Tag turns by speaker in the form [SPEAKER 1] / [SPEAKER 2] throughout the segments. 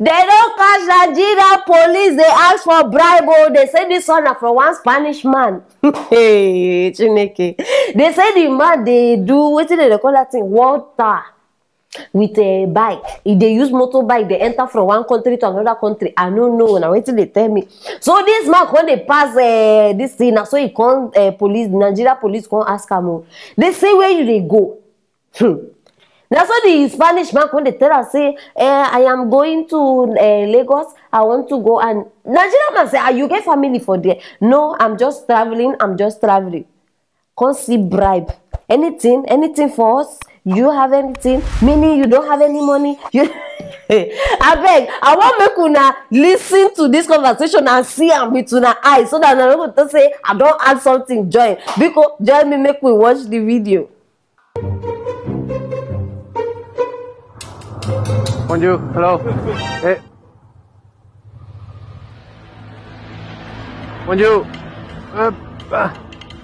[SPEAKER 1] They don't catch Nigeria police. They ask for bribe. Oh, they say this one are from one Spanish man. Hey, Chineke. They say the man they do what do they call that thing? Water with a bike. If they use motorbike, they enter from one country to another country. I don't know. Now wait till they tell me. So this man when they pass this thing, so he come police, Nigeria police come ask him. They say where you they go. That's what the Spanish man when they tell us say, I am going to Lagos. I want to go, and Nigerian man say, "Are you get family for there?" No, I'm just traveling. I'm just traveling. Can't see bribe. Anything for us. You have anything? Meaning you don't have any money. You I beg. I want make una listen to this conversation and see am with una eyes so that I'm not going to say I don't add something. Join because join me. Make we watch the video.
[SPEAKER 2] Bonjour, hello. Bonjour.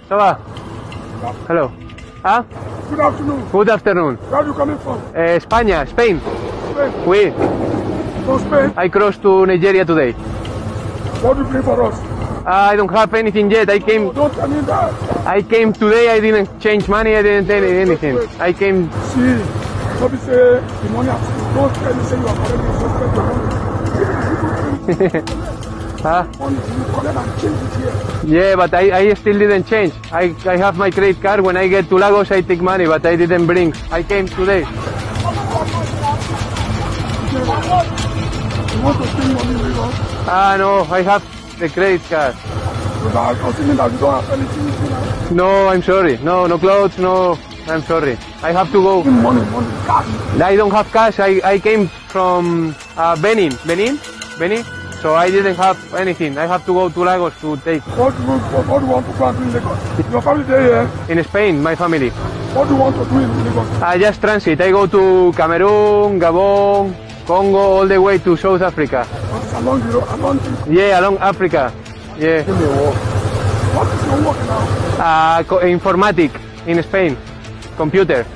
[SPEAKER 2] Ça va? Hello. Huh?
[SPEAKER 3] Good afternoon.
[SPEAKER 2] Good afternoon.
[SPEAKER 3] Where are you coming from?
[SPEAKER 2] España, Spain.
[SPEAKER 3] Spain.
[SPEAKER 2] Oui.
[SPEAKER 3] From Spain?
[SPEAKER 2] I crossed to Nigeria today.
[SPEAKER 3] What do you bring for us?
[SPEAKER 2] I don't have anything yet. I came.
[SPEAKER 3] Don't tell me that.
[SPEAKER 2] I came today. I didn't change money. I didn't tell anything. I came.
[SPEAKER 3] See, nobody say the money. Don't tell me say you are collecting the money.
[SPEAKER 2] Huh?
[SPEAKER 3] Money you collect and change it here.
[SPEAKER 2] Yeah, but I still didn't change. I have my credit card. When I get to Lagos, I take money, but I didn't bring. I came today.
[SPEAKER 3] You want to spend money with us?
[SPEAKER 2] No, I have the credit card.
[SPEAKER 3] But I'm assuming that you don't have anything with you now.
[SPEAKER 2] No, I'm sorry. No clothes, no. I'm sorry. I have to go.
[SPEAKER 3] Money, cash.
[SPEAKER 2] I don't have cash. I came from Benin. So I didn't have anything. I have to go to Lagos to take.
[SPEAKER 3] What do you want to plan in Lagos? Your family there here?
[SPEAKER 2] In Spain, my family.
[SPEAKER 3] What do you want to do in Lagos?
[SPEAKER 2] I just transit. I go to Cameroon, Gabon, Congo, all the way to South Africa.
[SPEAKER 3] Along
[SPEAKER 2] Yeah, along Africa. Yeah.
[SPEAKER 3] Give me a walk. What is your work now?
[SPEAKER 2] Informatic in Spain. Computer.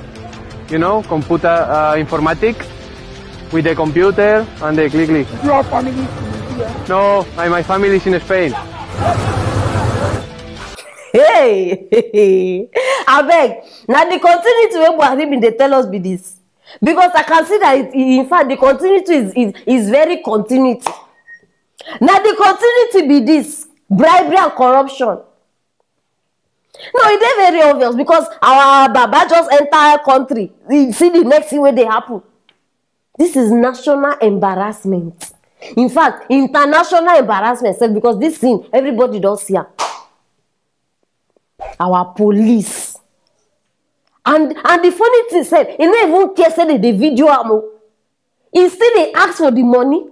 [SPEAKER 2] You know, computer informatic with the computer and the click.
[SPEAKER 3] Do you have family?
[SPEAKER 2] No, my family is in Spain.
[SPEAKER 1] Hey, I beg. Now the continuity wey Buhari bin dey tell us be this, because I can see that in fact the continuity is very continuity. Now the continuity be this: bribery and corruption. No, it is very obvious because our Baba just enter country. You see the next thing where they happen. This is national embarrassment. In fact, international embarrassment, because this thing, everybody does see. Our police. And the funny thing said, you don't even care say the video amo. Instead, they ask for the money.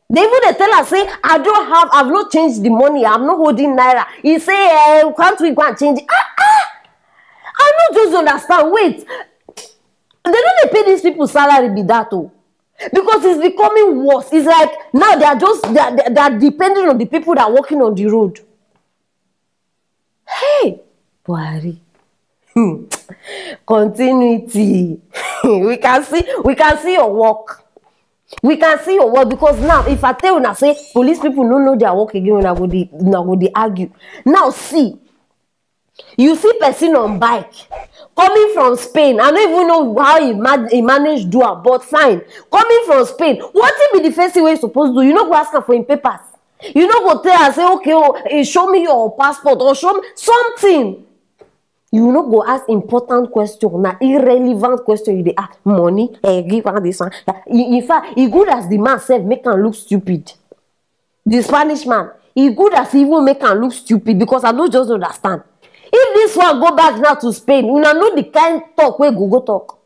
[SPEAKER 1] They even tell us, say, I've not changed the money, I'm not holding naira. He say, can't we go and change it? I don't just understand. Wait. They don't pay these people salary be that oh. Because it's becoming worse. It's like now they are depending on the people that are walking on the road. Hey, Buhari. Continuity. we can see your work. We can see your work because now if I tell you now say police people don't know their work again when I go they argue. Now see. You see person on bike coming from Spain. I don't even know how he managed to do it, but fine. Coming from Spain, what will be the first thing we're supposed to do? You know, go ask her for his papers. You know, go tell her, say, okay, show me your passport or show me something. You know, go ask important question, not irrelevant question. You dey ask money, give her this one. In fact, he good as the man said, make him look stupid. The Spanish man, he good as he even make him look stupid because I don't just understand. If this one go back now to Spain, you know the kind talk where go talk.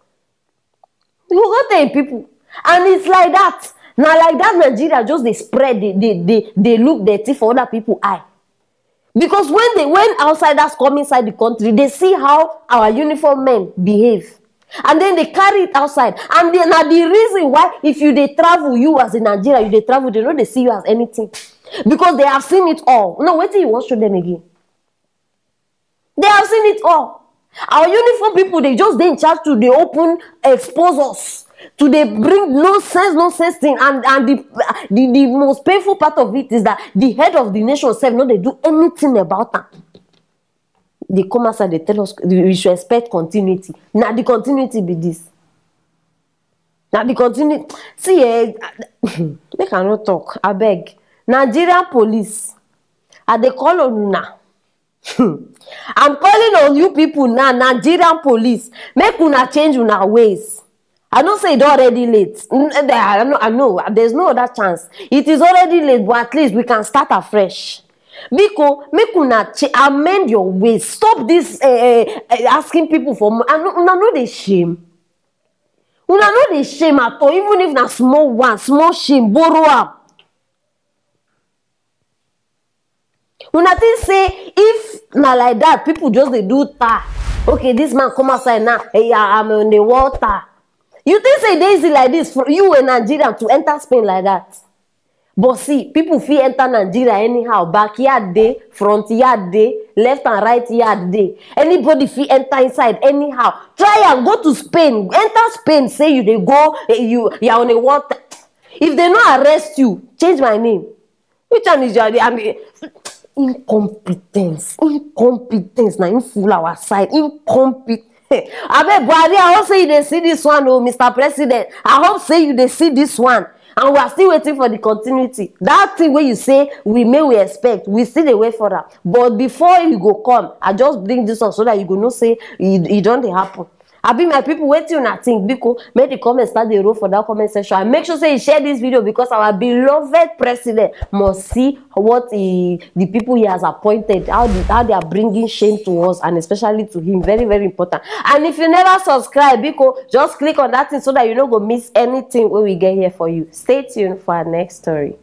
[SPEAKER 1] You go tell people. And it's like that. Now like that Nigeria just they spread, they look dirty for other people eye. Because when outsiders come inside the country, they see how our uniform men behave. And then they carry it outside. And then now the reason why if you they travel, you as a Nigeria, you they travel, they know they see you as anything. Because they have seen it all. No, wait till you want to show them again. They have seen it all. Our uniform people, they just they in charge to they open, expose us. to dey bring nonsense thing, and the most painful part of it is that the head of the nation sef no dey do anything about am. They come outside, they tell us we should expect continuity. Now the continuity be this. Now the continuity. See, make I not talk. I beg. Nigerian police, they call on una. I'm calling on you people now, Nigerian police. Make una change una ways. I don't say it's already late. I know. There's no other chance. It is already late, but at least we can start afresh. Because make una amend your ways. Stop this asking people for money. Una know the shame. Una know the shame at all. Even if na small one, small shame, borrow up. Una think say if na like that, people just they do tar. Okay, this man come outside now. Hey, I'm on the water. You think say they easy like this for you in Nigeria to enter Spain like that? But see, people feel enter Nigeria anyhow. Backyard day, front yard day, left and right yard day. Anybody feel enter inside anyhow. Try and go to Spain. Enter Spain, say you they go, you are on the water. If they not arrest you, change my name. Which one is your? I mean, incompetence. Now in full our side. Incompetent. I bet Buhari, I hope say you they see this one, oh Mr. President. I hope say you they see this one. And we are still waiting for the continuity. That thing where you say we expect, we still dey wait for that. But before you go come, I just bring this on so that you go know say it don't happen. I be my people waiting on a thing because make the comments start the roll for that comment section. And make sure say you share this video because our beloved president must see what the people he has appointed, how they are bringing shame to us and especially to him. Very, very important. And if you never subscribe, because just click on that thing so that you don't go miss anything when we get here for you. Stay tuned for our next story.